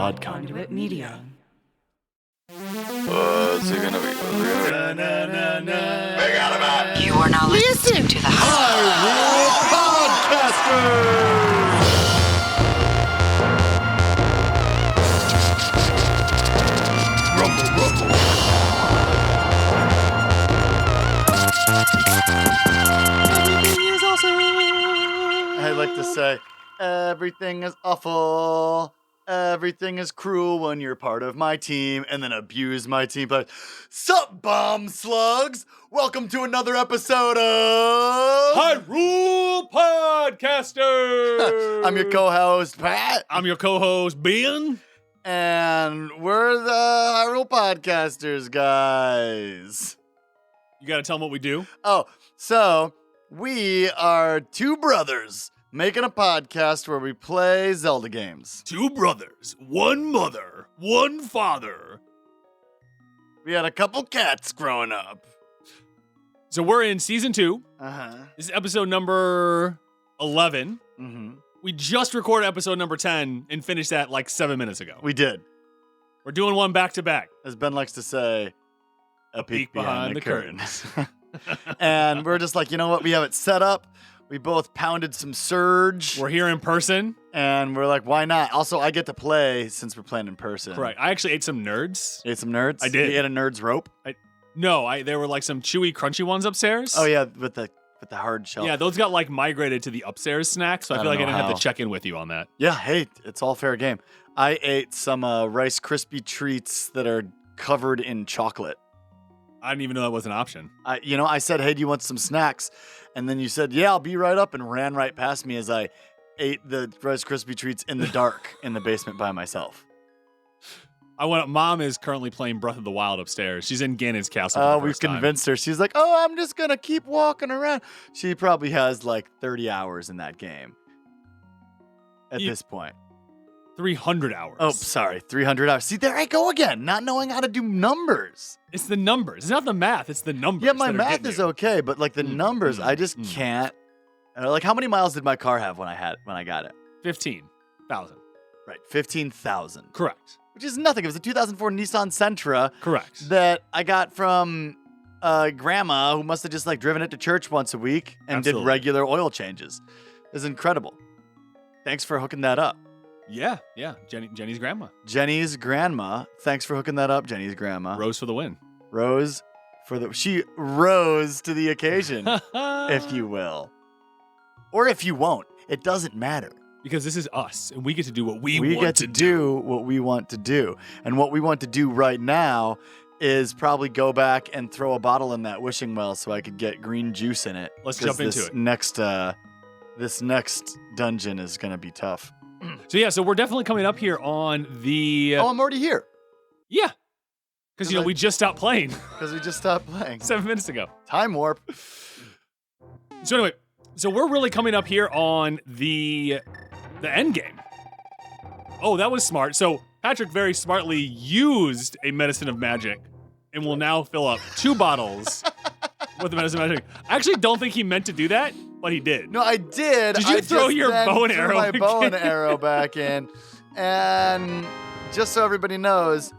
Odd Conduit Media. What's it gonna be? You are now listening to the Hyrule Podcasters! Rumble, rumble. Everything is awesome. I like to say, everything is awful. Everything is cruel when you're part of my team, and then abuse my team. But sup, bomb slugs? Welcome to another episode of Hyrule Podcasters. I'm your co-host, Pat. I'm your co-host, Ben. And we're the Hyrule Podcasters, guys. You got to tell them what we do. Oh, so we are two brothers making a podcast where we play Zelda games. Two brothers, one mother, one father. We had a couple cats growing up. So we're in season 2. Uh-huh. This is episode number 11. Mm-hmm. We just recorded episode number 10 and finished that like 7 minutes ago. We did. We're doing one back to back. As Ben likes to say, a peek behind the curtain. curtain. And we're just like, you know what? We have it set up. We both pounded some Surge. We're here in person. And we're like, why not? Also, I get to play since we're playing in person. Correct. I actually ate some nerds. You ate some nerds? I did. You ate a nerd's rope? No, there were like some chewy, crunchy ones upstairs. Oh, yeah, with the hard shell. Yeah, those got like migrated to the upstairs snacks, so I feel like I didn't have to check in with you on that. Yeah, hey, it's all fair game. I ate some Rice Krispie treats that are covered in chocolate. I didn't even know that was an option. I said, hey, do you want some snacks? And then you said, yeah, I'll be right up, and ran right past me as I ate the Rice Krispie treats in the dark in the basement by myself. Mom is currently playing Breath of the Wild upstairs. She's in Ganon's castle. Oh, we've convinced her. She's like, oh, I'm just going to keep walking around. She probably has like 30 hours in that game at this point. 300 hours. Oh, sorry, 300 hours. See, there I go again, not knowing how to do numbers. It's the numbers. It's not the math. It's the numbers. Yeah, my math is okay, but like the numbers, I just can't. Like, how many miles did my car have when I got it? 15,000. Right, 15,000. Correct. Which is nothing. It was a 2004 Nissan Sentra. Correct. That I got from grandma, who must have just like driven it to church once a week and did regular oil changes. It was incredible. Thanks for hooking that up. Yeah. Jenny's grandma. Jenny's grandma. Thanks for hooking that up, Jenny's grandma. Rose for the win. She rose to the occasion, if you will. Or if you won't. It doesn't matter. Because this is us, and we get to do what we get to do what we want to do. And what we want to do right now is probably go back and throw a bottle in that wishing well so I could get green juice in it. Let's jump into it. This next dungeon is going to be tough. So we're definitely coming up here on the... I'm already here. Yeah. Because, we just stopped playing. Because we just stopped playing. 7 minutes ago. Time warp. So anyway, we're really coming up here on the end game. Oh, that was smart. So Patrick very smartly used a medicine of magic and will now fill up 2 bottles with the medicine of magic. I actually don't think he meant to do that, but he did. No, I did. Did you throw your bow and arrow my bow and arrow back in. And just so everybody knows,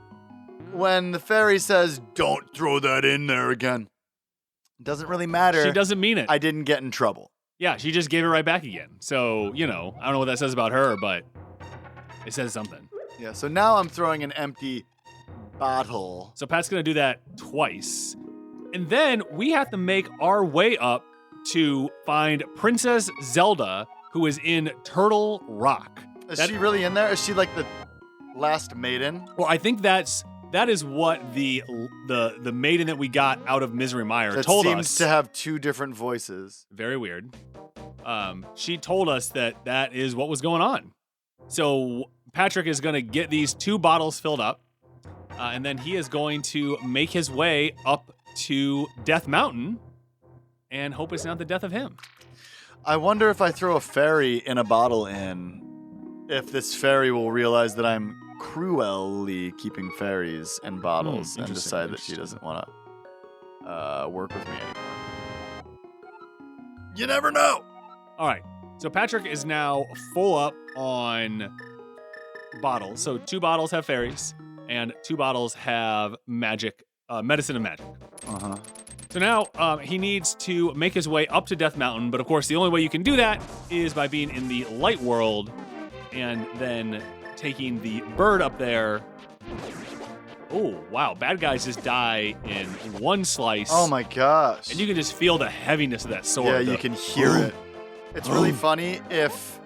when the fairy says, don't throw that in there again, it doesn't really matter. She doesn't mean it. I didn't get in trouble. Yeah, she just gave it right back again. So, I don't know what that says about her, but it says something. Yeah, so now I'm throwing an empty bottle. So Pat's going to do that twice. And then we have to make our way up to find Princess Zelda, who is in Turtle Rock. Is she really in there? Is she like the last maiden? Well, I think that is what the maiden that we got out of Misery Mire told us. It seems to have 2 different voices. Very weird. She told us that is what was going on. So Patrick is going to get these 2 bottles filled up, and then he is going to make his way up to Death Mountain and hope it's not the death of him. I wonder if I throw a fairy in a bottle if this fairy will realize that I'm cruelly keeping fairies in bottles and decide that she doesn't want to work with me anymore. You never know. All right. So Patrick is now full up on bottles. So 2 bottles have fairies, and 2 bottles have magic, medicine of magic. Uh-huh. So now he needs to make his way up to Death Mountain, but of course the only way you can do that is by being in the light world and then taking the bird up there. Oh, wow. Bad guys just die in one slice. Oh my gosh. And you can just feel the heaviness of that sword. Yeah, you can hear it. It's really funny if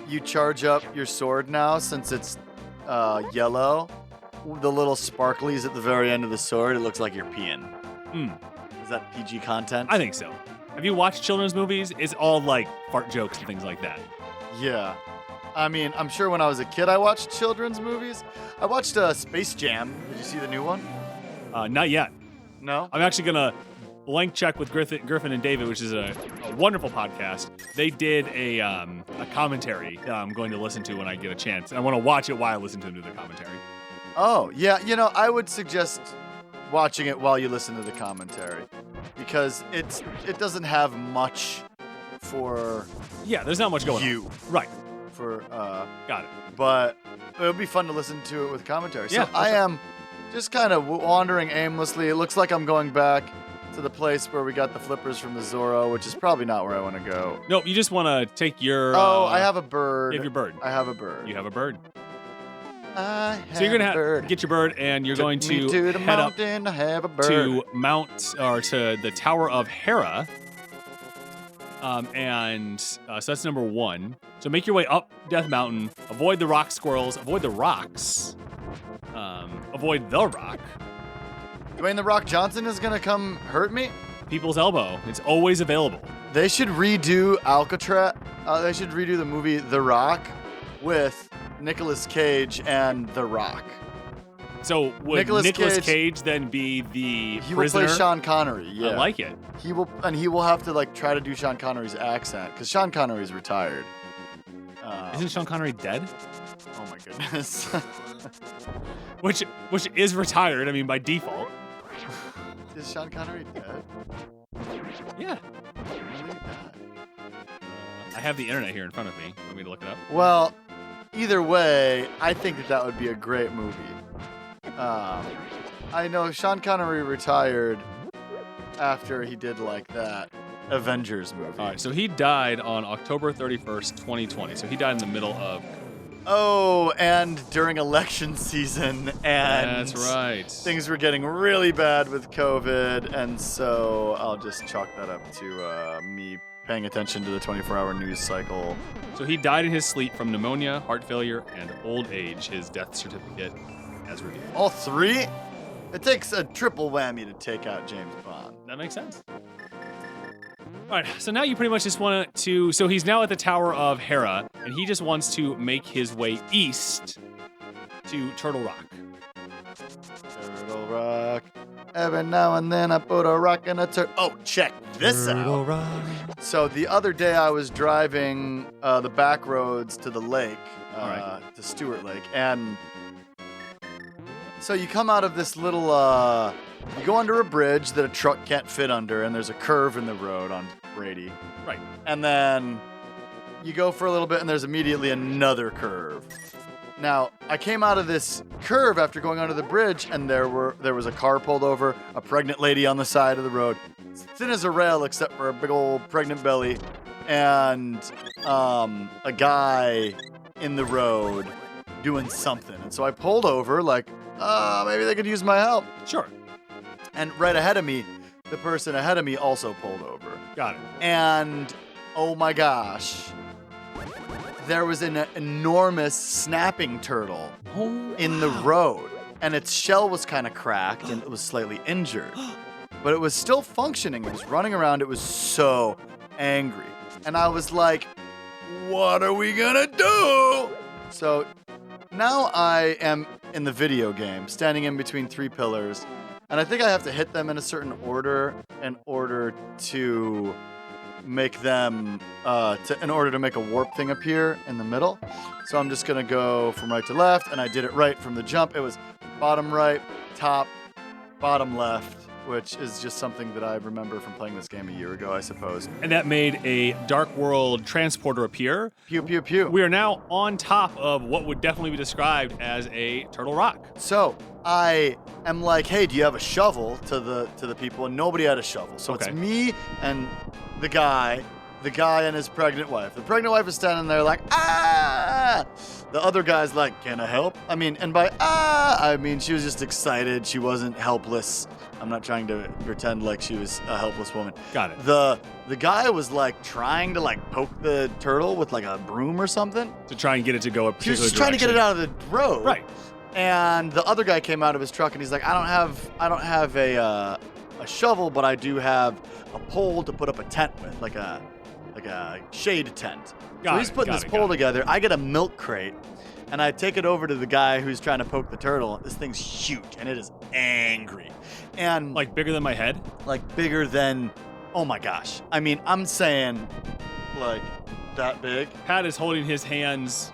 you charge up your sword now, since it's yellow, the little sparklies at the very end of the sword, it looks like you're peeing. Is that PG content? I think so. Have you watched children's movies? It's all like fart jokes and things like that. Yeah. I mean, I'm sure when I was a kid I watched children's movies. I watched Space Jam. Did you see the new one? Not yet. No? I'm actually going to blank check with Griffin and David, which is a wonderful podcast. They did a commentary that I'm going to listen to when I get a chance. And I want to watch it while I listen to them do the commentary. Oh, yeah. You know, I would suggest watching it while you listen to the commentary, because it doesn't have much for Yeah, there's not much going you. on. Right. For Got it. but it would be fun to listen to it with commentary. So Yeah, I am just kind of wandering aimlessly. It looks like I'm going back to the place where we got the flippers from the Zorro, which is probably not where I want to go. Nope, you just want to take your... I have a bird. You have your bird. I have a bird. You have a bird. I have So you're going a bird. to get your bird, and you're going Took me to the head up mountain, I have a bird. to to the Tower of Hera. So that's number 1. So make your way up Death Mountain, avoid the rock squirrels, avoid the rocks, avoid the rock. Dwayne The Rock Johnson is going to come hurt me? People's Elbow. It's always available. They should redo Alcatraz. They should redo the movie The Rock with Nicolas Cage and The Rock. So would Nicolas Nicolas Cage- Cage then be the He prisoner? will play Sean Connery. Yeah, I like it. He will have to like try to do Sean Connery's accent, because Sean Connery's retired. Isn't Sean Connery dead? Oh my goodness. Which is retired, I mean, by default. Is Sean Connery dead? Yeah. Really? I have the internet here in front of me. Want me to look it up? Well, either way, I think that would be a great movie. I know Sean Connery retired after he did like that Avengers movie. All right, so he died on October 31st, 2020. So he died in the middle of... Oh, and during election season, and That's right. things were getting really bad with COVID, and so I'll just chalk that up to me paying attention to the 24-hour news cycle. So he died in his sleep from pneumonia, heart failure, and old age. His death certificate as revealed. All 3? It takes a triple whammy to take out James Bond. That makes sense. All right, so now you pretty much just want to... So he's now at the Tower of Hera, and he just wants to make his way east to Turtle Rock. Turtle Rock. Every now and then I put a rock in a turtle. Oh, check this out. Rock. So the other day I was driving the back roads to the lake, to Stewart Lake, and so you come out of this little, you go under a bridge that a truck can't fit under, and there's a curve in the road on Brady. Right. And then you go for a little bit, and there's immediately another curve. Now, I came out of this curve after going under the bridge, and there was a car pulled over, a pregnant lady on the side of the road, thin as a rail except for a big old pregnant belly, and a guy in the road doing something. And so I pulled over, like, maybe they could use my help. Sure. And right ahead of me, the person ahead of me also pulled over. Got it. And, oh my gosh, there was an enormous snapping turtle in the road. And its shell was kind of cracked and it was slightly injured. But it was still functioning. It was running around. It was so angry. And I was like, what are we gonna do? So now I am in the video game, standing in between 3 pillars. And I think I have to hit them in a certain order in order to make them, in order to make a warp thing appear in the middle. So I'm just gonna go from right to left, and I did it right from the jump. It was bottom right, top, bottom left, which is just something that I remember from playing this game a year ago, I suppose. And that made a Dark World transporter appear. Pew, pew, pew. We are now on top of what would definitely be described as a turtle rock. So I am like, hey, do you have a shovel to the people? And nobody had a shovel. So Okay. it's me and the guy and his pregnant wife. The pregnant wife is standing there like, ah! The other guy's like, can I help? I mean, and by I mean, she was just excited. She wasn't helpless. I'm not trying to pretend like she was a helpless woman. Got it. The guy was like trying to like poke the turtle with like a broom or something. To try and get it to go a He particular was just trying to get it direction. out of the road. Right. And the other guy came out of his truck and he's like, I don't have a shovel, but I do have a pole to put up a tent with, like a shade tent. So he's putting this pole together. I get a milk crate and I take it over to the guy who's trying to poke the turtle. This thing's huge and it is angry. And Like bigger than my head? like bigger than, oh my gosh. I mean, I'm saying like that big. Pat is holding his hands.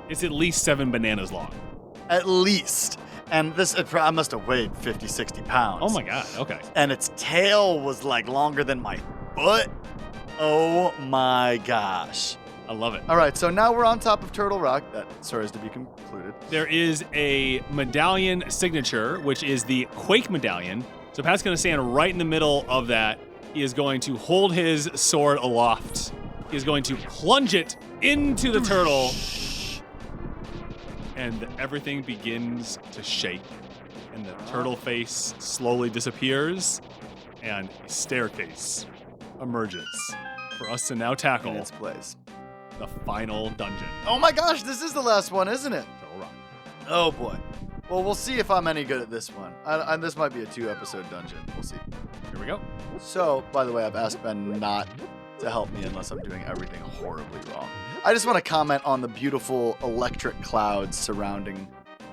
It's at least 7 bananas long. At least. And I must have weighed 50, 60 pounds. Oh my God. Okay. And its tail was like longer than my foot. Oh my gosh. I love it. All right, so now we're on top of Turtle Rock. That story is to be concluded. There is a medallion signature, which is the Quake medallion. So Pat's going to stand right in the middle of that. He is going to hold his sword aloft. He is going to plunge it into the turtle. And everything begins to shake. And the turtle face slowly disappears. And a staircase emerges for us to now In tackle its place. the final dungeon. Oh my gosh, this is the last one, isn't it? Turtle Rock. Oh boy. Well, we'll see if I'm any good at this one. This might be a 2-episode dungeon. We'll see. Here we go. So, by the way, I've asked Ben not to help me unless I'm doing everything horribly wrong. I just want to comment on the beautiful electric clouds surrounding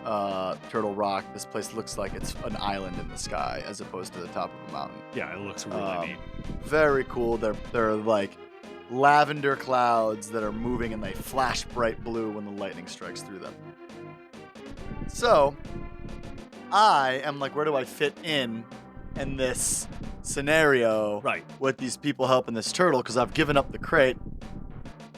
Turtle Rock. This place looks like it's an island in the sky as opposed to the top of a mountain. Yeah, it looks really neat. Very cool. They're like lavender clouds that are moving and they flash bright blue when the lightning strikes through them. So, I am like, where do I fit in this scenario Right. with these people helping this turtle? Because I've given up the crate.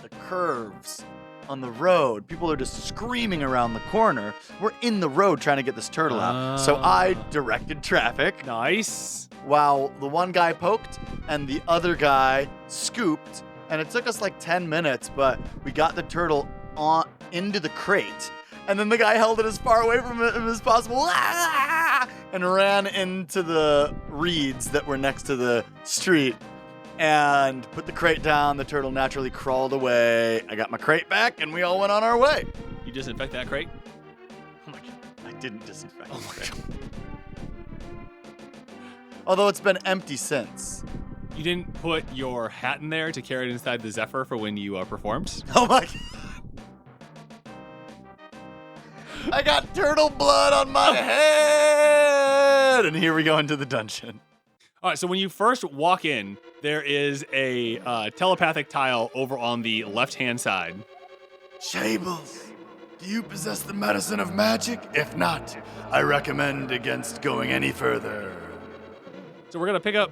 The curves on the road. People are just screaming around the corner. We're in the road trying to get this turtle out. So I directed traffic Nice. while the one guy poked and the other guy scooped. And it took us like 10 minutes, but we got the turtle into the crate. And then the guy held it as far away from it as possible and ran into the reeds that were next to the street and put the crate down. The turtle naturally crawled away. I got my crate back and we all went on our way. You disinfect that crate? Oh my God. I didn't disinfect Oh the my crate. God. Although it's been empty since. You didn't put your hat in there to carry it inside the Zephyr for when you performed? Oh my God. I got turtle blood on my head! And here we go into the dungeon. All right, so when you first walk in, there is a telepathic tile over on the left-hand side. Shables, do you possess the medicine of magic? If not, I recommend against going any further. So we're going to pick up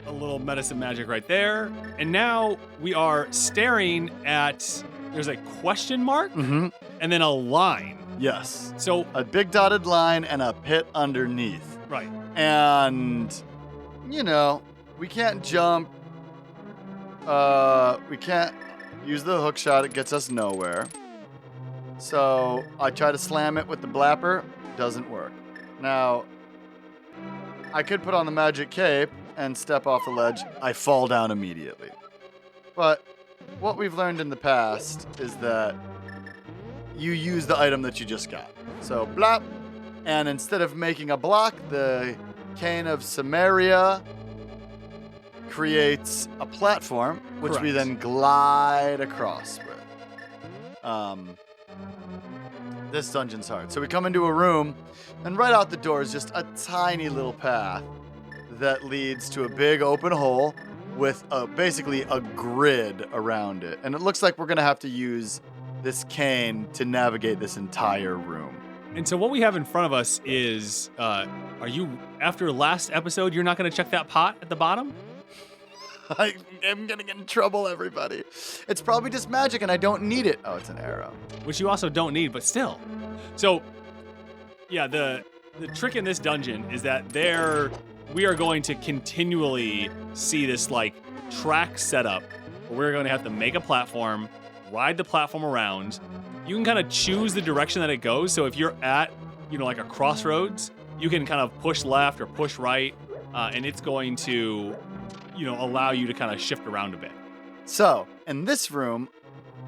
a little medicine magic right there. And now we are staring at, there's a question mark and then a line. Yes. So, A big dotted line and a pit underneath. right. And, you know, we can't jump. We can't use the hook shot. It gets us nowhere. So I try to slam it with the blapper. Doesn't work. Now, I could put on the magic cape and step off the ledge. I fall down immediately. But what we've learned in the past is that you use the item that you just got. So, blop. And instead of making a block, the Cane of Samaria creates a platform, which we Correct. then glide across with. This dungeon's hard. So we come into a room, and right out the door is just a tiny little path that leads to a big open hole with basically a grid around it. And it looks like we're going to have to use this cane to navigate this entire room. And so what we have in front of us is, are you, after last episode, you're not going to check that pot at the bottom? I am going to get in trouble, everybody. It's probably just magic and I don't need it. Oh, it's an arrow. Which you also don't need, but still. So, yeah, the trick in this dungeon is that we are going to continually see this, like, track setup where we're going to have to make a platform, ride the platform around. You can kind of choose the direction that it goes. So if you're at, like a crossroads, you can kind of push left or push right, and it's going to, allow you to kind of shift around a bit. So, in this room,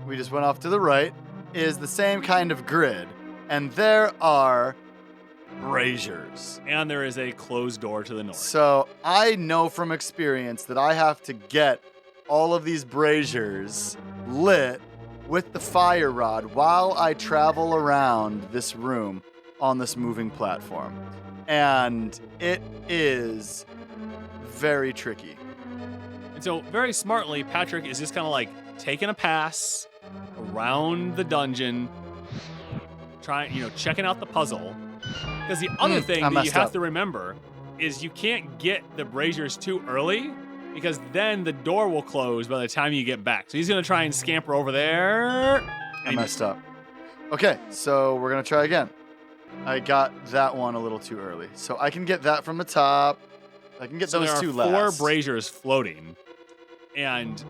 we just went off to the right, is the same kind of grid, and there are braziers. And there is a closed door to the north. So, I know from experience that I have to get all of these braziers lit with the fire rod while I travel around this room on this moving platform. And it is very tricky. And so very smartly, Patrick is just kind of like taking a pass around the dungeon, checking out the puzzle. Because the other thing that you have to remember is you can't get the braziers too early, because then the door will close by the time you get back. So he's going to try and scamper over there. I messed up. Okay, so we're going to try again. I got that one a little too early. So I can get that from the top. I can get those two last. There are 4 braziers floating. And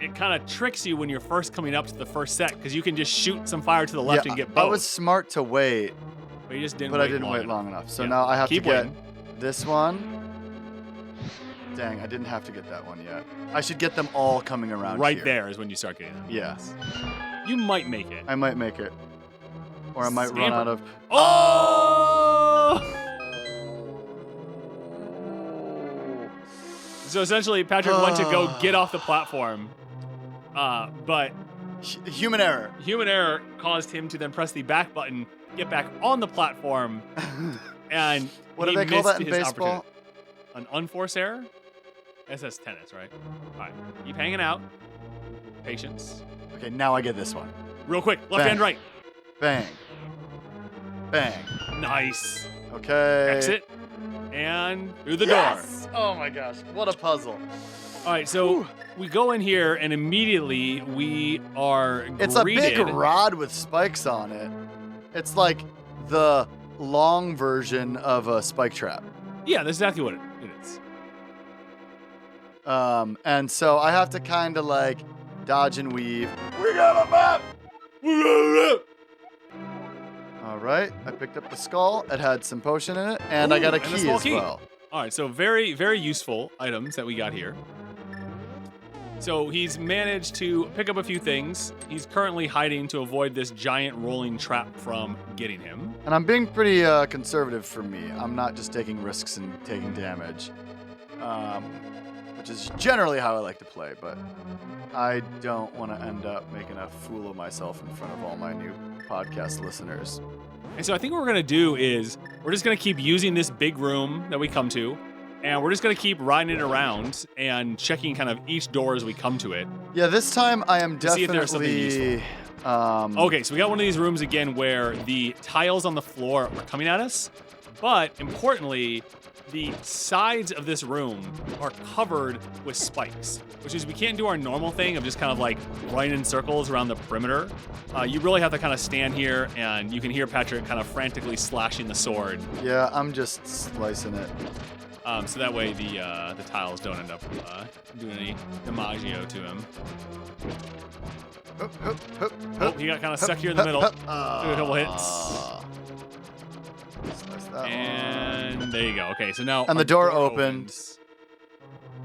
it kind of tricks you when you're first coming up to the first set, because you can just shoot some fire to the left and get both. I was smart to wait. But you just didn't I didn't wait long enough. So now I have to get this one. Dang, I didn't have to get that one yet. I should get them all coming around right here. There is when you start getting them. Yes. You might make it. I might make it. Or I might run out of... Oh! So essentially, Patrick went to go get off the platform, but... Human error. Human error caused him to then press the back button, get back on the platform, and what do they call that in baseball? An unforced error? That's tennis, right? All right, keep hanging out. Patience. Okay, now I get this one. Real quick, left and right. Bang. Bang. Nice. Okay. Exit. And through the door. Oh my gosh, what a puzzle. All right, so we go in here and immediately we are greeted. It's a big rod with spikes on it. It's like the long version of a spike trap. Yeah, that's exactly what it is. And so I have to kind of like dodge and weave. We got a map! We got a map! All right, I picked up the skull. It had some potion in it, and I got a key as well. All right, so very, very useful items that we got here. So he's managed to pick up a few things. He's currently hiding to avoid this giant rolling trap from getting him. And I'm being pretty conservative for me. I'm not just taking risks and taking damage, which is generally how I like to play, but I don't want to end up making a fool of myself in front of all my new podcast listeners. And so I think what we're going to do is we're just going to keep using this big room that we come to, and we're just going to keep riding it around and checking kind of each door as we come to it. Yeah, this time I am definitely... See if there's something useful. Okay, so we got one of these rooms again where the tiles on the floor are coming at us, but importantly, the sides of this room are covered with spikes, which is we can't do our normal thing of just kind of like running in circles around the perimeter. You really have to kind of stand here, and you can hear Patrick kind of frantically slashing the sword. Yeah, I'm just slicing it. So that way the tiles don't end up doing any damaggio to him. Oh, he got kind of stuck here in the middle. Do a couple hits. And there you go. Okay, so now... And the door opens.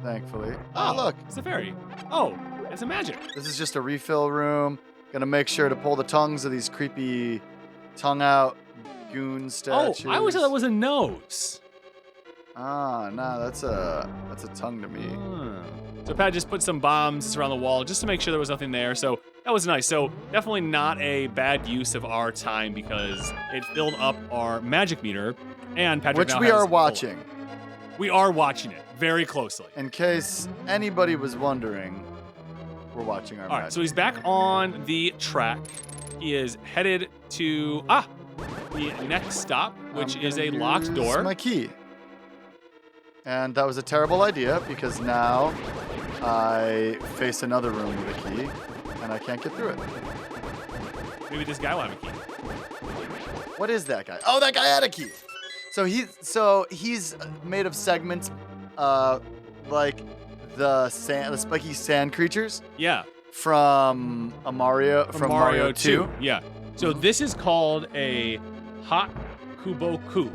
Thankfully. Oh, look. It's a fairy. Oh, it's a magic. This is just a refill room. Gonna make sure to pull the tongues of these creepy tongue-out goon statues. Oh, I always thought that was a nose. Ah, no, that's a tongue to me. So Pat just put some bombs around the wall just to make sure there was nothing there. So that was nice. So definitely not a bad use of our time because it filled up our magic meter. And Patrick Which we are watching. We are watching it very closely. In case anybody was wondering, we're watching our magic. All right, so he's back on the track. He is headed to... the next stop, which I'm is gonna a locked use door. my key. And that was a terrible idea because now I face another room with a key and I can't get through it. Maybe this guy will have a key. What is that guy? Oh, that guy had a key. So he's made of segments, like the spiky sand creatures Yeah. from Mario 2. Yeah. So this is called a hot kuboku.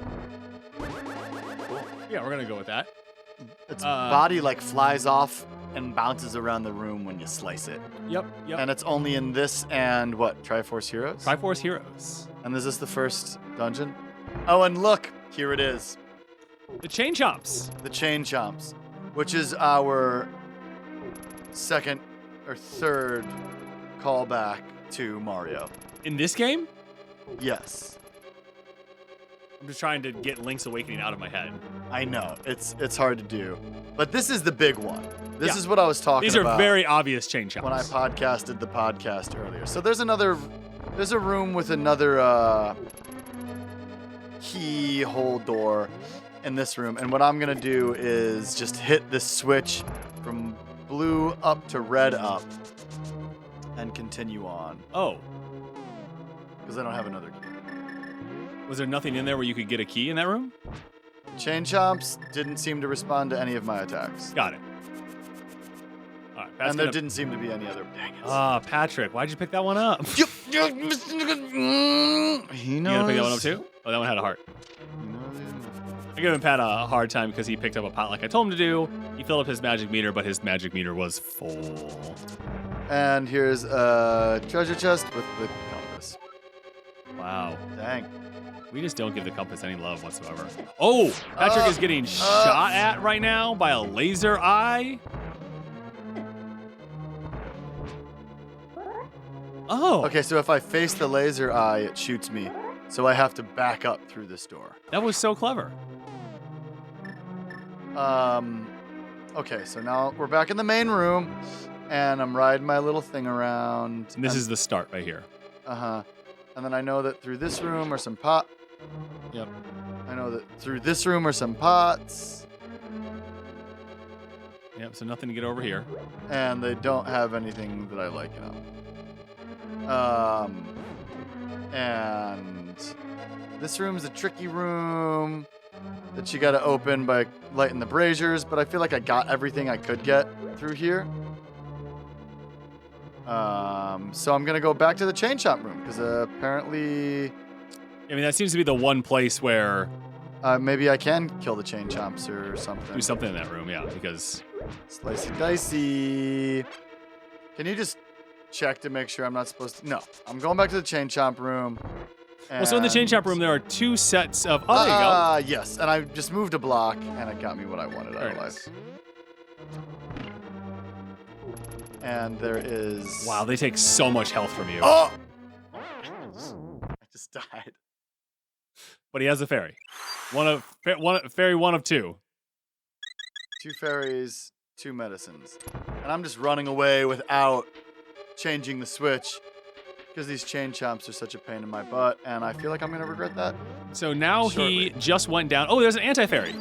Yeah, we're gonna go with that. Its body like flies off and bounces around the room when you slice it. Yep. And it's only in this and what? Triforce Heroes? Triforce Heroes. And is this the first dungeon? Oh, and look, here it is. The Chain Chomps. The Chain Chomps, which is our second or third callback to Mario. In this game? Yes. I'm just trying to get Link's Awakening out of my head. I know, it's hard to do. But this is the big one. This Yeah. is what I was talking These are about very obvious Chain Chomps. when I podcasted the podcast earlier. So there's a room with another keyhole door in this room. And what I'm going to do is just hit this switch from blue up to red up and continue on. Oh. Because I don't have another key. Was there nothing in there where you could get a key in that room? Chain Chomps didn't seem to respond to any of my attacks. Got it. All right, Pat's And there gonna- didn't seem to be any other. Dang it. Patrick, why'd you pick that one up? He You gonna pick that one up too? Oh, that one had a heart. I gave Pat a hard time because he picked up a pot like I told him to do. He filled up his magic meter, but his magic meter was full. And here's a treasure chest with the compass. Wow. Dang. We just don't give the compass any love whatsoever. Oh, Patrick is getting shot at right now by a laser eye. Oh. Okay, so if I face the laser eye, it shoots me. So I have to back up through this door. That was so clever. Okay, so now we're back in the main room, and I'm riding my little thing around. And this is the start right here. Uh-huh. And then I know that through this room are some pot. Yep. I know that through this room are some pots. Yep, so nothing to get over here. And they don't have anything that I like in them. And this room's a tricky room that you gotta open by lighting the braziers, but I feel like I got everything I could get through here. So I'm gonna go back to the chain shop room, because apparently I mean, that seems to be the one place where maybe I can kill the chain chomps or something. do something in that room, yeah, because Slicey dicey. Can you just check to make sure I'm not supposed to? No, I'm going back to the chain chomp room. well, so in the chain shop room there are two sets of there you go. Yes, and I just moved a block, and it got me what I wanted out Very of nice. life. And there is. Wow, they take so much health from you. Oh! I just died. But he has a fairy. Fairy one of two. 2 fairies, 2 medicines, and I'm just running away without changing the switch because these chain chomps are such a pain in my butt, and I feel like I'm gonna regret that. So now he Shortly. just went down. Oh, there's an anti-fairy.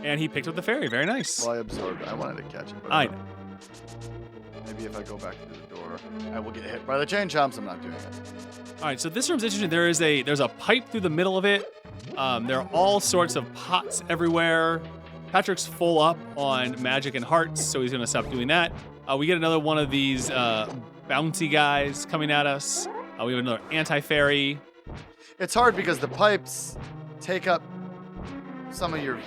And he picked up the fairy. Very nice. Well, I absorbed it. I wanted to catch it. But I don't know. Maybe if I go back through the door, I will get hit by the chain chomps. I'm not doing it. All right, so this room's interesting. There's a pipe through the middle of it. There are all sorts of pots everywhere. Patrick's full up on magic and hearts, so he's gonna stop doing that. We get another one of these bouncy guys coming at us. We have another anti-fairy. It's hard because the pipes take up some of your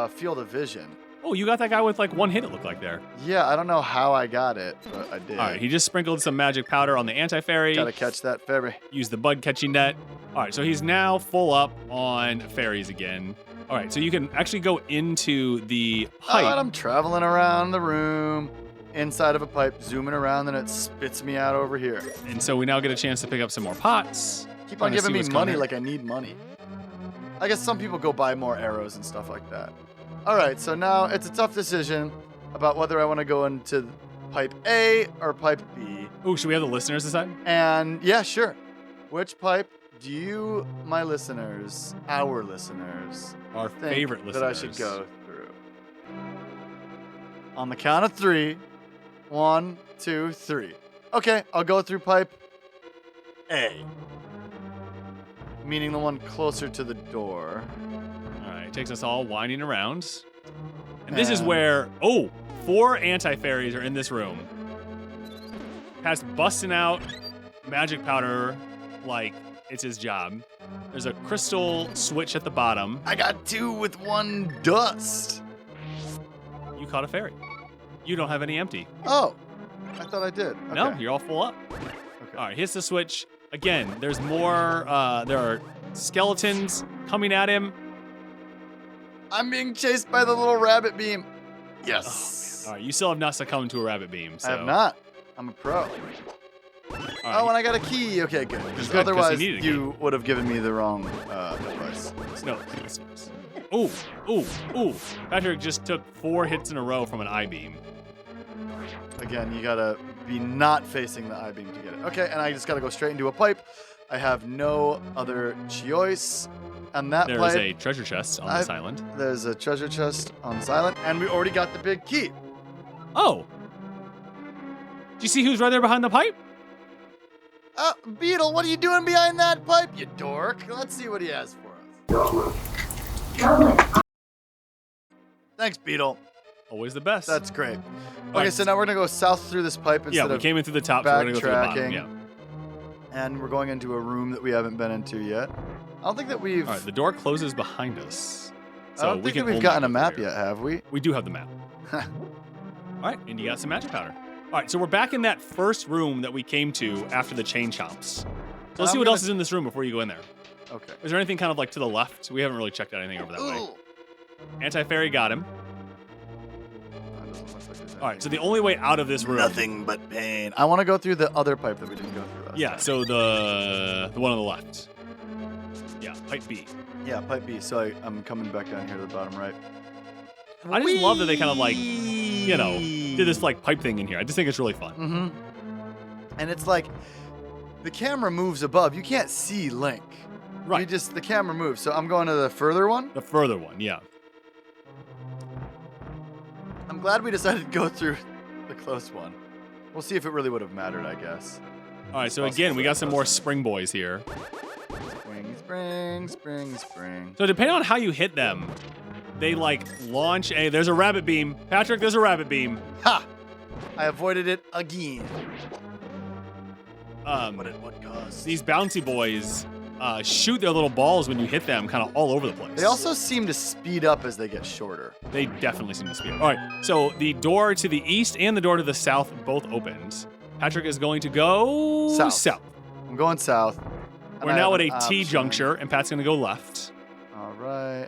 field of vision. Oh, you got that guy with like one hit, it looked like there. Yeah, I don't know how I got it, but I did. All right, he just sprinkled some magic powder on the anti-fairy. Gotta catch that fairy. Use the bud catching net. All right, so he's now full up on fairies again. All right, so you can actually go into the pipe. Oh, and I'm traveling around the room, inside of a pipe, zooming around, and it spits me out over here. And so we now get a chance to pick up some more pots. Keep on Trying to giving see me what's going money on. like I need money. I guess some people go buy more arrows and stuff like that. All right, so now it's a tough decision about whether I want to go into pipe A or pipe B. Ooh, should we have the listeners decide? And yeah, sure. Which pipe do you, my listeners, our listeners, Our think favorite listeners. that I should go through? On the count of 3. 1, 2, 3. Okay, I'll go through pipe A. Meaning the one closer to the door. All right, takes us all winding around. And this is And- where, 4 anti-fairies are in this room. Pat's busting out magic powder like it's his job. There's a crystal switch at the bottom. I got 2 with 1 dust. You caught a fairy. You don't have any empty. Oh, I thought I did. Okay. No, you're all full up. Okay. All right, hits the switch. Again, there's more, there are skeletons coming at him. I'm being chased by the little rabbit beam. Yes. All right, you still have not succumbed to a rabbit beam. So. I have not. I'm a pro. All right, Oh, and I got a key. Okay, good. 'Cause Good, 'cause you otherwise, needed a key. you would have given me the wrong advice. No. Ooh. Patrick just took 4 hits in a row from an I-beam. Again, you gotta be not facing the I-beam to get it. Okay, and I just gotta go straight into a pipe. I have no other choice. And that There pipe, is a treasure chest on this island. there's a treasure chest on this island, and we already got the big key. Oh. Do you see who's right there behind the pipe? Beetle, what are you doing behind that pipe, you dork? Let's see what he has for us. Thanks, Beetle. Always the best. That's great. Right. Okay, so now we're gonna go south through this pipe yeah, instead we of came in through the top, so we're gonna go through the bottom. backtracking. Yeah. and we're going into a room that we haven't been into yet. I don't think that we've. All right, the door closes behind us. I So don't we think can that we've only gotten a go map through yet, have we? We do have the map. All right, and you got some magic powder. All right, so we're back in that first room that we came to after the chain chomps. So let's see what else is in this room before you go in there. Okay. Is there anything kind of like to the left? We haven't really checked out anything over that way. Ooh. Anti-fairy got him. That doesn't look like there's All right, so the only way out of this room. Nothing but pain. I want to go through the other pipe that we didn't go through last Yeah, time. so the one on the left. Yeah, pipe B. Yeah, pipe B. So I'm coming back down here to the bottom right. I just love that they kind of like, you know, did this like pipe thing in here. I just think it's really fun. Mm-hmm. And it's like the camera moves above. You can't see Link. Right. The camera moves. So I'm going to the further one. The further one, yeah. I'm glad we decided to go through the close one. We'll see if it really would have mattered, I guess. All right, so again, we got some more spring boys here. Spring, spring, spring, spring. So depending on how you hit them, they like launch a. There's a rabbit beam. Patrick, there's a rabbit beam. Ha! I avoided it again. But at what cost? These bouncy boys shoot their little balls when you hit them, kind of all over the place. They also seem to speed up as they get shorter. They definitely seem to speed up. All right, so the door to the east and the door to the south both opened. Patrick is going to go South. I'm going south. and We're I now have at an a T option. juncture, and Pat's going to go left. All right.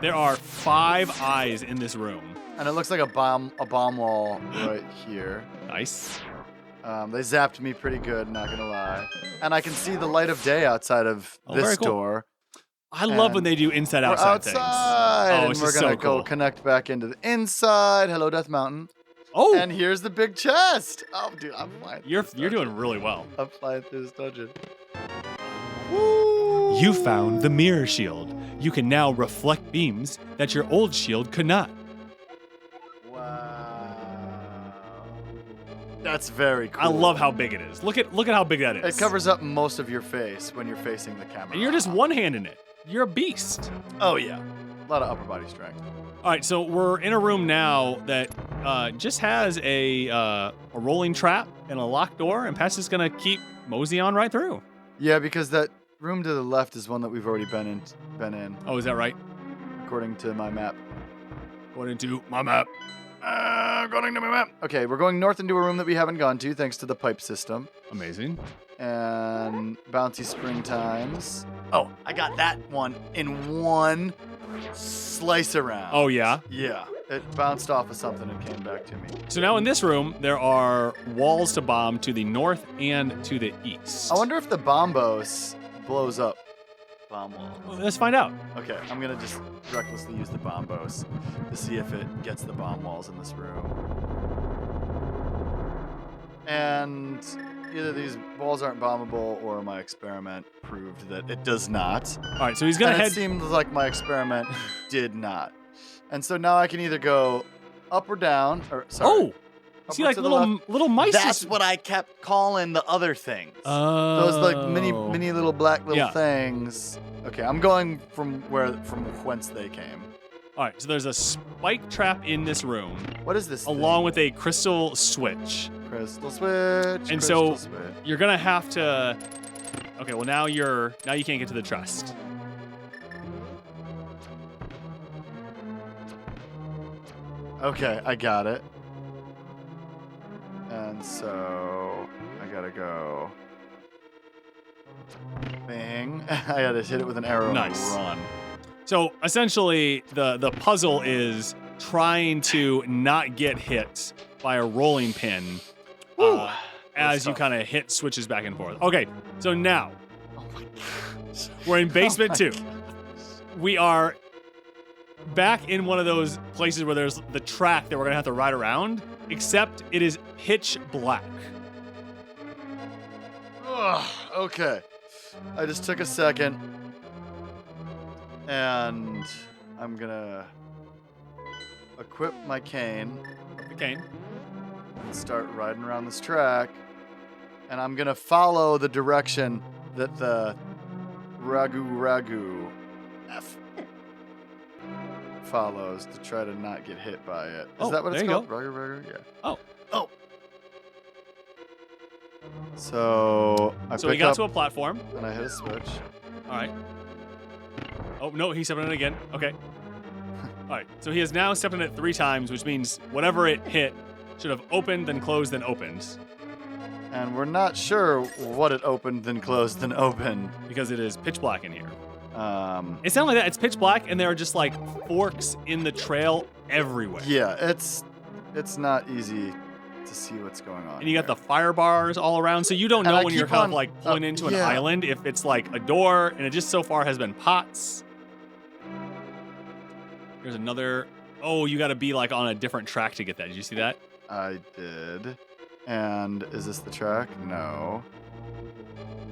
There are 5 eyes in this room. And it looks like a bomb wall right here. Nice. They zapped me pretty good, not gonna lie. And I can see the light of day outside of Oh, very this cool. door. I love when they do We're inside-outside outside, things. Oh, and it's we're just gonna so cool. go connect back into the inside. Hello, Death Mountain. Oh, And here's the big chest. Oh, dude, I'm flying. through you're this doing dungeon. really well. I'm flying through this dungeon. You found the mirror shield. You can now reflect beams that your old shield could not. Wow. That's very cool. I love how big it is. Look at how big that is. It covers up most of your face when you're facing the camera. And you're just one-handing it. You're a beast. Oh yeah, a lot of upper body strength. All right, so we're in a room now that just has a rolling trap and a locked door, and Pat's just gonna keep mosey on right through. Yeah, because that room to the left is one that we've already been in, Oh, is that right? according to my map. Going into my map. According to my map. Okay, we're going north into a room that we haven't gone to, thanks to the pipe system Amazing. and bouncy spring times. Oh, I got that one in one slice around. Oh yeah. Yeah, it bounced off of something and came back to me. So now in this room, there are walls to bomb to the north and to the east. I wonder if the bombos blows up bomb wall. Well, let's find out. Okay, I'm gonna just recklessly use the bombos to see if it gets the bomb walls in this room. And either these balls aren't bombable or my experiment proved that it does not. All right, so he's gonna And head. it seems like my experiment did not. And so now I can either go up or down, or sorry. Oh, you see upward like to the left. little mice. That's what I kept calling the other things. Oh. Those like mini little black little Yeah. things. Okay, I'm going from whence they came. All right, so there's a spike trap in this room, What is this? along with a crystal switch. Crystal switch. And crystal so switch. you're gonna have to. Okay, well now you can't get to the chest. Okay, I got it. And so I gotta go. Bang! I had to hit it with an arrow Nice. and run. So essentially, the puzzle is trying to not get hit by a rolling pin Whew. as you tough. kind of hit switches back and forth. Okay, so now Oh my gosh. we're in basement Oh my 2. We are back in one of those places where there's the track that we're gonna have to ride around, except it is pitch black. Ugh, okay. I just took a second. And I'm gonna equip my cane Okay. and start riding around this track. And I'm gonna follow the direction that the Ragu F follows to try to not get hit by it. Is Oh, that what it's there you called? go. Ragu, yeah. Oh. Oh. So I So we pick got up to a platform. and I hit a switch. All right. Oh, no, he's stepping in it again. Okay. All right. So he has now stepped in it 3 times, which means whatever it hit should have opened, then closed, then opened, And we're not sure what it opened, then closed, then opened. because it is pitch black in here. It It sounded like that. It's pitch black, and there are just like forks in the trail everywhere. yeah, it's not easy to see what's going on. And you got the here. fire bars all around, so you don't And know I when you're keep kind on- of like pulling into an yeah. island if it's like a door, and it just so far has been pots. There's another. Oh, you got to be like on a different track to get that. Did you see that? I did. And is this the track? No.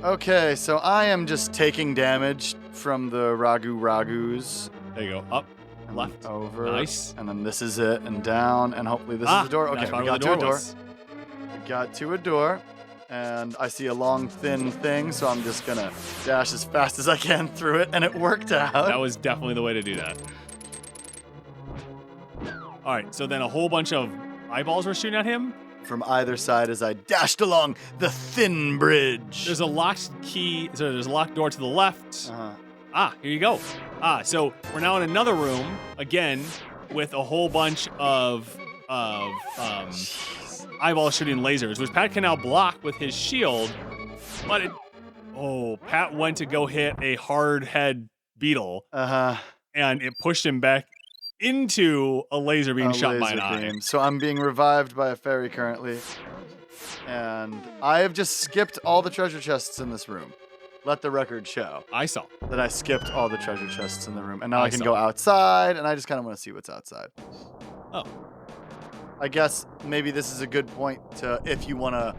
Okay, so I am just taking damage from the Ragus. There you go. Up, And left. then over. Nice. And then this is it, and down, and hopefully this is the door. now I Okay, found we where got the to a door. was. We got to a door, and I see a long, thin thing, so I'm just gonna dash as fast as I can through it, and it worked out. That was definitely the way to do that. All right, so then a whole bunch of eyeballs were shooting at him. From either side as I dashed along the thin bridge. There's a locked key. So there's a locked door to the left. Uh-huh. Here you go. So we're now in another room again with a whole bunch of eyeball shooting lasers, which Pat can now block with his shield. But Pat went to go hit a hard head beetle, Uh-huh. and it pushed him back into a laser being shot by an laser eye. beam. So I'm being revived by a fairy currently. And I have just skipped all the treasure chests in this room. Let the record show I saw. that I skipped all the treasure chests in the room. And now I can saw. go outside, and I just kind of want to see what's outside. Oh. I guess maybe this is a good point to, if you want to,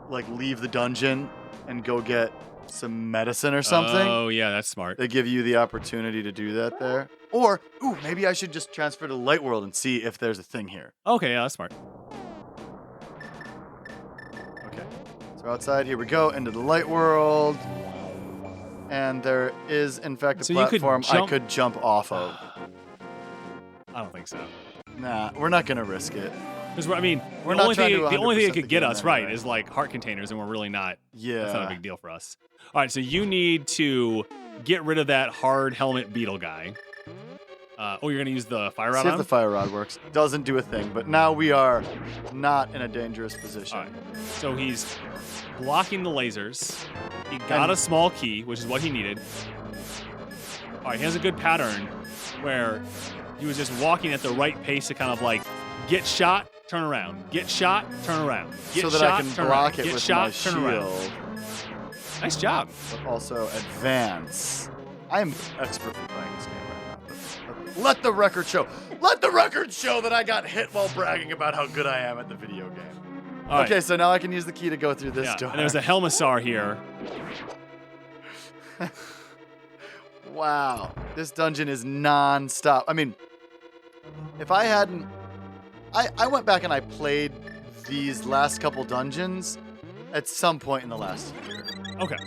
like, leave the dungeon and go get some medicine or something. Oh, yeah, that's smart. They give you the opportunity to do that there. Or, maybe I should just transfer to Light World and see if there's a thing here. Okay, yeah, that's smart. Okay. So outside, here we go, into the Light World. And there is, in fact, a So you could platform I jump- could jump off of. I don't think so. Nah, we're not going to risk it. Because we're We're the not only trying thing to the only thing 100% that could the get game us right anyway. is like heart containers, and we're really not. Yeah. That's not a big deal for us. All right, so you need to get rid of that hard helmet beetle guy. You're gonna use the fire rod See on if the him? fire rod works. Doesn't do a thing, but now we are not in a dangerous position. All right. So he's blocking the lasers. He got And- a small key, which is what he needed. All right, he has a good pattern where he was just walking at the right pace to kind of like get shot, turn around, get shot, turn around, get So that shot, I can turn block around, it get with shot, my turn shield, around. Nice job. but also advance. I am expertly playing this game right now. Let the record show. Let the record show that I got hit while bragging about how good I am at the video game. All right. Okay, so now I can use the key to go through this door. And there's a Helmasaur here. Wow, this dungeon is non-stop. I mean, if I hadn't... I went back and I played these last couple dungeons at some point in the last year. Okay.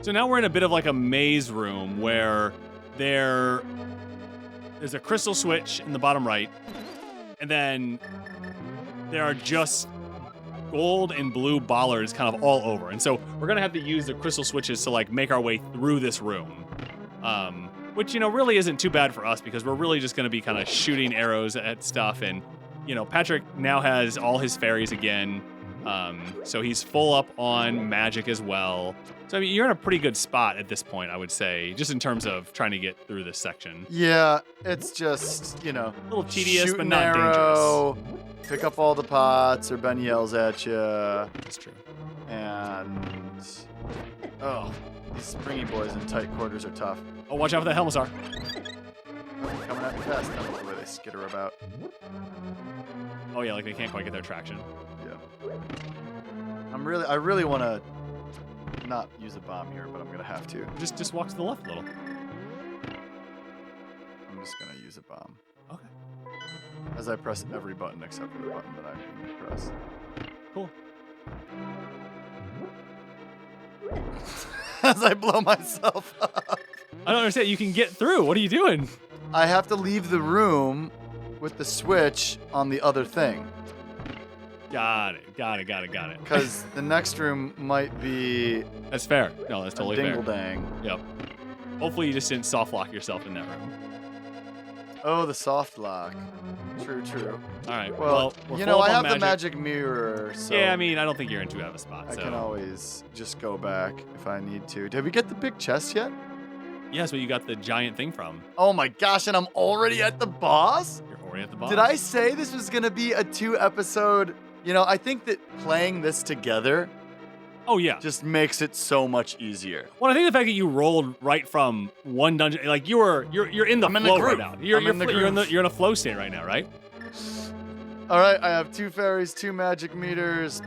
So now we're in a bit of like a maze room where there's a crystal switch in the bottom right, and then there are just gold and blue bollards kind of all over. And so we're going to have to use the crystal switches to like make our way through this room. Which, really isn't too bad for us because we're really just going to be kind of shooting arrows at stuff. And, Patrick now has all his fairies again. So he's full up on magic as well. So, I mean, you're in a pretty good spot at this point, I would say, just in terms of trying to get through this section. Yeah, it's just, a little tedious, shoot but an not arrow, dangerous. pick up all the pots, or Ben yells at you. That's true. And, these springy boys in tight quarters are tough. Oh, watch out for that Helmasaur. Coming at me fast. That's the way they skitter about. Oh, yeah, like they can't quite get their traction. Yeah. I really want to not use a bomb here, but I'm gonna have to. Just walk to the left a little. I'm just gonna use a bomb. Okay. As I press every button except for the button that I need to press. Cool. As I blow myself up. I don't understand. You can get through. What are you doing? I have to leave the room with the switch on the other thing. Got it. Because the next room might be That's fair. No, that's totally a fair. dingle dang. Yep. Hopefully you just didn't soft lock yourself in that room. Oh, the soft lock. True. All right. Well, we're I full up on have the magic mirror, so Yeah, I mean, I don't think you're in too bad of a spot. I so. can always just go back if I need to. Did we get the big chest yet? Yeah, that's where you got the giant thing from. Oh my gosh, and I'm already at the boss? You're already at the boss. Did I say this was going to be a 2-episode? I think that playing this together Oh yeah. just makes it so much easier. Well, I think the fact that you rolled right from one dungeon, like you're in the I'm in the flow right groove. now. You're I'm in the groove. you're in a flow state right now, right? All right, I have 2 fairies, 2 magic meters,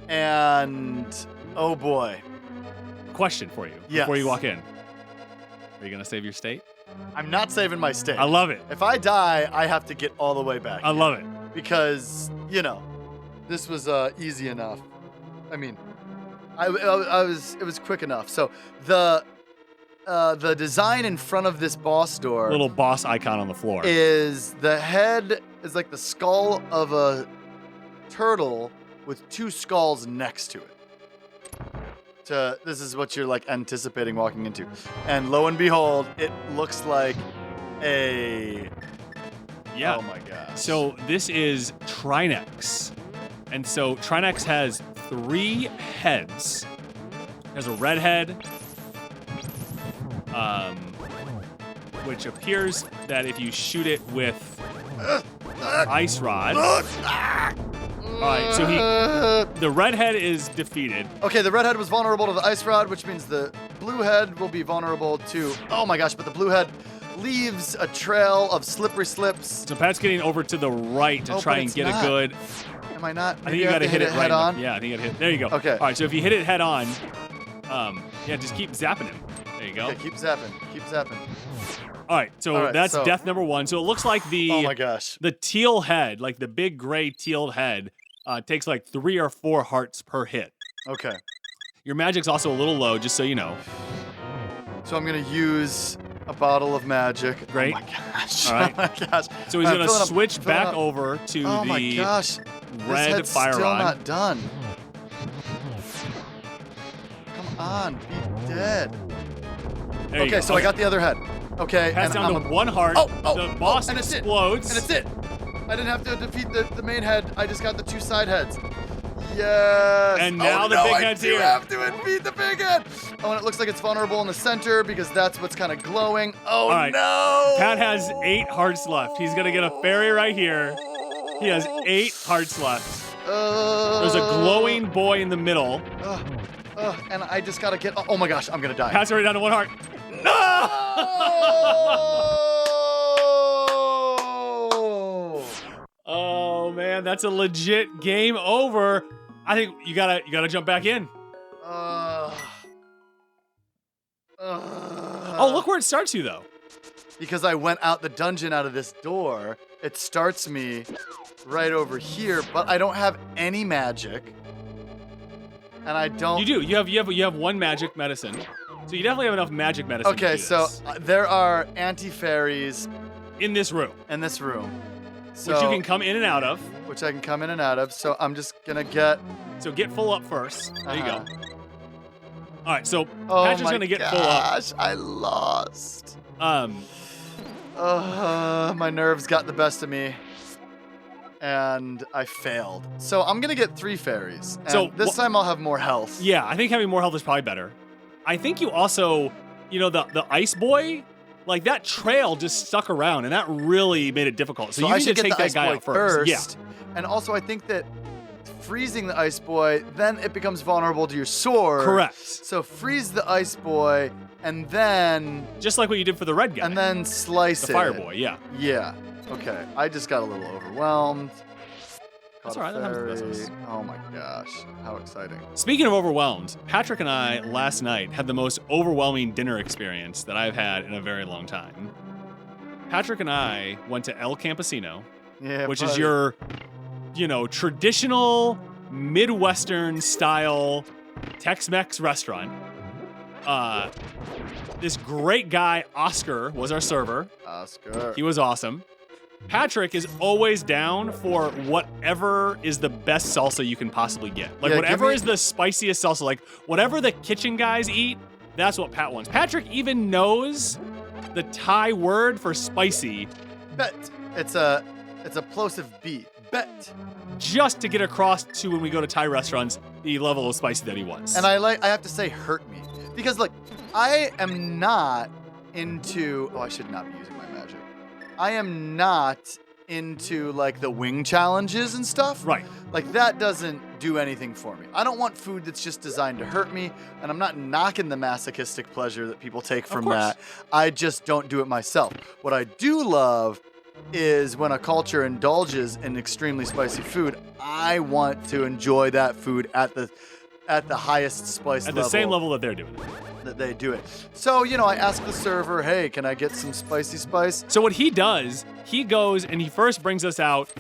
and oh boy, Question for you Yes. before you walk in. Are you gonna save your state? I'm not saving my state. I love it. If I die, I have to get all the way back. I love it. Because this was easy enough. I mean, it was quick enough. So the design in front of this boss door Little boss icon on the floor. is the head is like the skull of a turtle with 2 skulls next to it. This is what you're like anticipating walking into, and lo and behold, it looks like a Yeah. Oh my gosh. So this is Trinexx. And so Trinexx has 3 heads. There's a red head, which appears that if you shoot it with ice rod. All right, so the red head is defeated. Okay, the red head was vulnerable to the ice rod, which means the blue head will be vulnerable to. Oh my gosh! But the blue head leaves a trail of slippery slips. So Pat's getting over to the right to try but and it's get not. a good. Am I not? I think you got to hit it right head on. Yeah, I think you got to hit. There you go. Okay. All right, so if you hit it head on, just keep zapping him. There you go. Okay, keep zapping. Keep zapping. All right, so that's death number 1. So it looks like Oh my gosh. the teal head, like the big gray teal head, takes like 3 or 4 hearts per hit. Okay. Your magic's also a little low, just so you know. So I'm gonna use a bottle of magic. Great. Oh my gosh. All right. Oh my gosh. So he's All right, gonna filling up, switch filling back up. over to Oh my the gosh. red This head's fire still rod. not done. Come on, be dead. There you Okay, go. so I got the other head. Okay, Pass and down I'm to 1 heart. The boss and it's it. explodes. And it's it. I didn't have to defeat the main head. I just got the 2 side heads. Yes. And now the no, big head's here. I do have to defeat the big head. Oh, and it looks like it's vulnerable in the center because that's what's kind of glowing. Oh, All right. no. Pat has 8 hearts left. He's gonna get a fairy right here. He has 8 hearts left. There's a glowing boy in the middle. And I just gotta get. Oh my gosh, I'm gonna die. Pat's already down to 1 heart. No! Oh man, that's a legit game over. I think you gotta jump back in. Oh, look where it starts you though. Because I went out the dungeon out of this door, it starts me right over here, but I don't have any magic. And I don't. You do. You have one magic medicine. So you definitely have enough magic medicine. Okay, to do so this. There are anti-fairies In this room. So, Which you can come in and out of. Which I can come in and out of. So I'm just gonna get. So get full up first. There you go. All right, so Oh Patrick's my gonna get full up. gosh, I lost. My nerves got the best of me. And I failed. So I'm gonna get 3 fairies. And So, this time I'll have more health. Yeah, I think having more health is probably better. I think you also, the ice boy, like that trail just stuck around, and that really made it difficult. So you I need to should get take the that ice guy boy out first. Yeah. And also I think that freezing the ice boy, then it becomes vulnerable to your sword. Correct. So freeze the ice boy, and then Just like what you did for the red guy. and then slice the it. fire boy, yeah. Yeah. Okay. I just got a little overwhelmed. That's Caught a all right, that happens to the best of fairy. us. Oh my gosh. How exciting. Speaking of overwhelmed, Patrick and I last night had the most overwhelming dinner experience that I've had in a very long time. Patrick and I went to El Campesino, Yeah. which is buddy. your, traditional Midwestern style Tex-Mex restaurant. This great guy, Oscar, was our server. Oscar. He was awesome. Patrick is always down for whatever is the best salsa you can possibly get. Like Yeah, whatever give me- is the spiciest salsa, like whatever the kitchen guys eat, that's what Pat wants. Patrick even knows the Thai word for spicy Bet. It's a plosive B. Bet. just to get across to when we go to Thai restaurants the level of spicy that he wants. And I have to say hurt me. Because look, I am not into I should not be using my magic. I am not into like the wing challenges and stuff. Right. Like that doesn't do anything for me. I don't want food that's just designed to hurt me, and I'm not knocking the masochistic pleasure that people take from course. that. I just don't do it myself. What I do love is when a culture indulges in extremely spicy food, I want to enjoy that food at the highest spice At level. the same level that they're doing it. That they do it. So, I ask the server, hey, can I get some spicy spice? So what he does, he goes and he first brings us out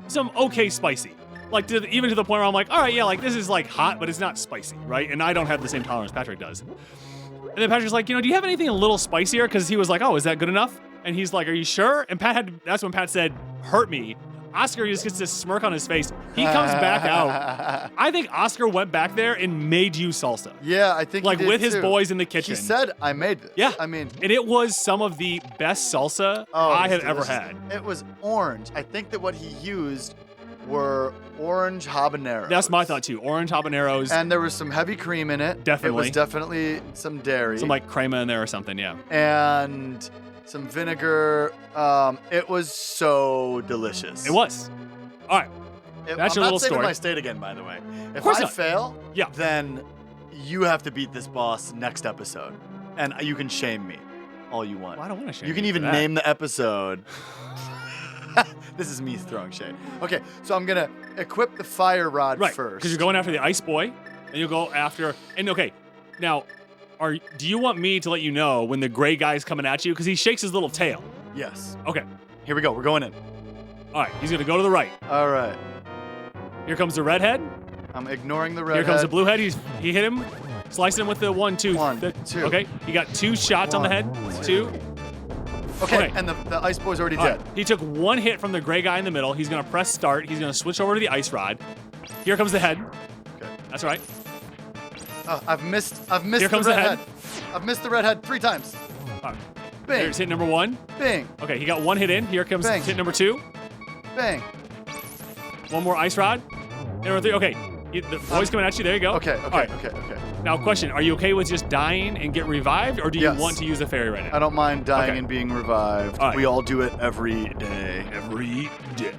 some okay spicy. Like even to the point where I'm like, all right, yeah, like this is like hot, but it's not spicy, right? And I don't have the same tolerance Patrick does. And then Patrick's like, do you have anything a little spicier? Because he was like, oh, is that good enough? And he's like, are you sure? And that's when Pat said, hurt me. Oscar just gets this smirk on his face. He comes back out. I think Oscar went back there and made you salsa. Yeah, I think Like he did with his too. boys in the kitchen. He said, I made this. Yeah. I mean, And it was some of the best salsa I it have was ever delicious. had. It was orange. I think that what he used were orange habaneros. That's my thought too. Orange habaneros, And there was some heavy cream in it. Definitely. It was definitely some dairy. some like crema in there or something, yeah. And some vinegar. It was so delicious. It was. All right. That's I'm your not little saving story. my state again, by the way. If course I not. fail, Yeah. then you have to beat this boss next episode. And you can shame me all you want. Well, I don't want to shame You can for even that. name the episode. This is me throwing shade. Okay, so I'm gonna equip the fire rod right first. because you're going after the ice boy, and you'll go after. And okay, now, do you want me to let you know when the gray guy's coming at you? Because he shakes his little tail. Yes. Okay. Here we go. We're going in. All right. He's gonna go to the right. All right. Here comes the redhead. I'm ignoring the red. Here comes the blue head. He hit him, slicing him with the 1, 2. One, two. Okay. He got 2 shots on the head. 2. Okay, Okay. and the ice boy's already All dead. right. He took 1 hit from the gray guy in the middle. He's gonna press start. He's gonna switch over to the ice rod. Here comes the head. Okay. That's right. I've missed Here comes the the red head. head. I've missed the red head 3 times. All right. Bing. Here's hit number 1. Bing. Okay, he got 1 hit in. Here comes Bang. hit number 2. Bang. 1 more ice rod. Hit number 3. Okay, the boy's coming at you. There you go. Okay. All right. Okay. Now, question: are you okay with just dying and get revived, or do you Yes. want to use the fairy right now? I don't mind dying Okay. and being revived. All right. We all do it every day. Every day.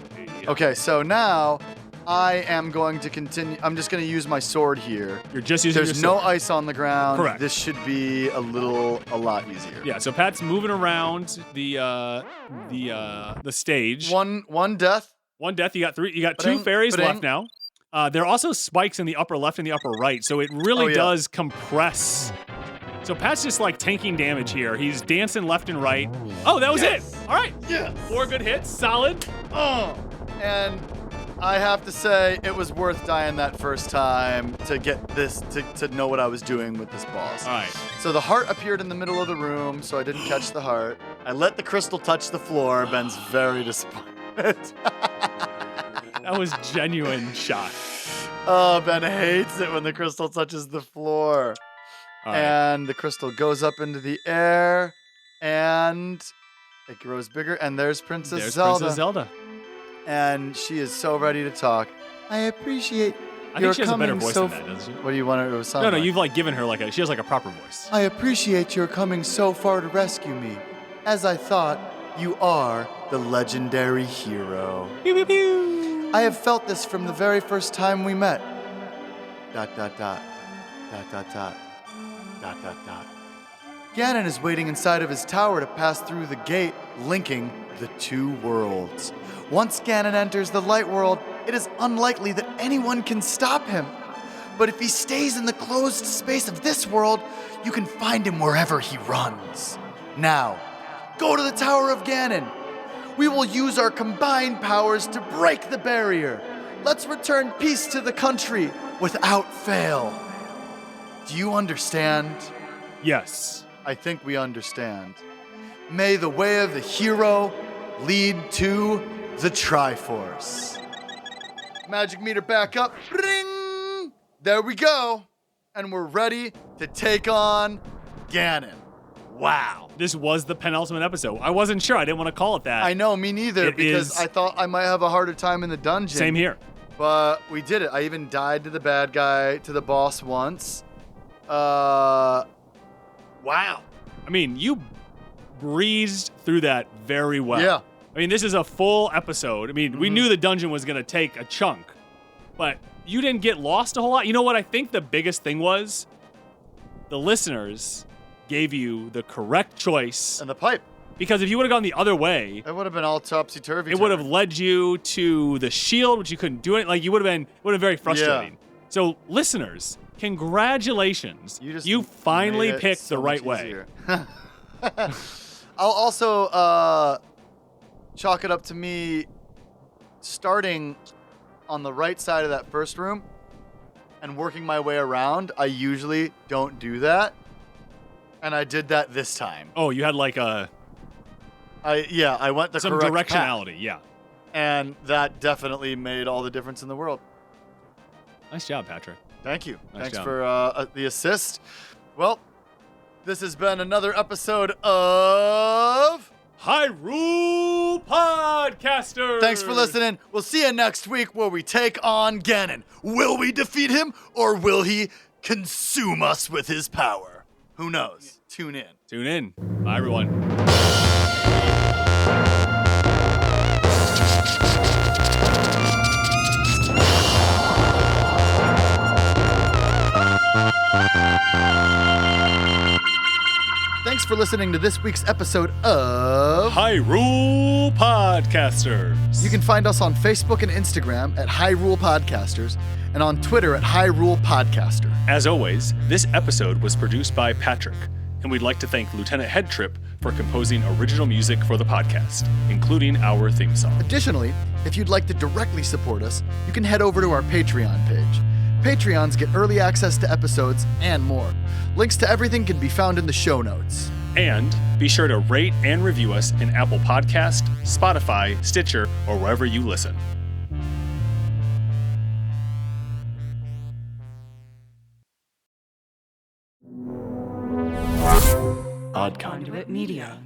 Okay, so now I am going to continue. I'm just going to use my sword here. You're just using There's your no sword. ice on the ground. Correct. This should be a lot easier. Yeah. So Pat's moving around the stage. One death. One death. You got three. You got two Ba-ding, fairies ba-ding. left now. There are also spikes in the upper left and the upper right, so it really Oh, yeah. does compress. So Pat's just like tanking damage here. He's dancing left and right. Oh, that was it. All right. Yeah. 4 good hits. Solid. And I have to say, it was worth dying that first time to get this, to know what I was doing with this boss. All right. So the heart appeared in the middle of the room, so I didn't catch the heart. I let the crystal touch the floor. Ben's very disappointed. That was genuine shock. Oh, Ben hates it when the crystal touches the floor. All right. And the crystal goes up into the air, and it grows bigger, and there's Princess Zelda. Princess Zelda. And she is so ready to talk. I appreciate I your think she has a better coming voice so than that, doesn't she? What do you want her to sound No, like? you've like given her like she has like a proper voice. I appreciate your coming so far to rescue me, as I thought you are the legendary hero. Pew, pew, pew. I have felt this from the very first time we met. ... Ganon is waiting inside of his tower to pass through the gate linking the two worlds. Once Ganon enters the light world, it is unlikely that anyone can stop him. But if he stays in the closed space of this world, you can find him wherever he runs. Now, go to the Tower of Ganon. We will use our combined powers to break the barrier. Let's return peace to the country without fail. Do you understand? Yes. I think we understand. May the way of the hero lead to the Triforce. Magic meter back up. Ring! There we go. And we're ready to take on Ganon. Wow. This was the penultimate episode. I wasn't sure. I didn't want to call it that. I know, me neither, It because is- I thought I might have a harder time in the dungeon. Same here. But we did it. I even died to the bad guy, to the boss once. Wow. I mean, you breezed through that very well. Yeah. I mean, this is a full episode. I mean, we knew the dungeon was going to take a chunk, but you didn't get lost a whole lot. You know what I think the biggest thing was? The listeners gave you the correct choice. And the pipe. Because if you would have gone the other way, It would have been all topsy-turvy. it would have led you to the shield, which you couldn't do it. Like, you would have been very frustrating. So, listeners, congratulations. You finally made it picked so the right much way. easier. I'll also chalk it up to me starting on the right side of that first room and working my way around. I usually don't do that. And I did that this time. Oh, you had like a I went the some correct path. directionality. Yeah. And that definitely made all the difference in the world. Nice job, Patrick. Thank you. Nice Thanks job. for the assist. Well, this has been another episode of Hyrule Podcasters. Thanks for listening. We'll see you next week where we take on Ganon. Will we defeat him or will he consume us with his power? Who knows? Tune in. Tune in. Bye, everyone. Thanks for listening to this week's episode of Hyrule Podcasters. You can find us on Facebook and Instagram at Hyrule Podcasters and on Twitter at Hyrule Podcaster. As always, this episode was produced by Patrick, and we'd like to thank Lieutenant Headtrip for composing original music for the podcast, including our theme song. Additionally, if you'd like to directly support us, you can head over to our Patreon page. Patreons get early access to episodes and more. Links to everything can be found in the show notes. And be sure to rate and review us in Apple Podcast, Spotify, Stitcher, or wherever you listen. Conduit Media.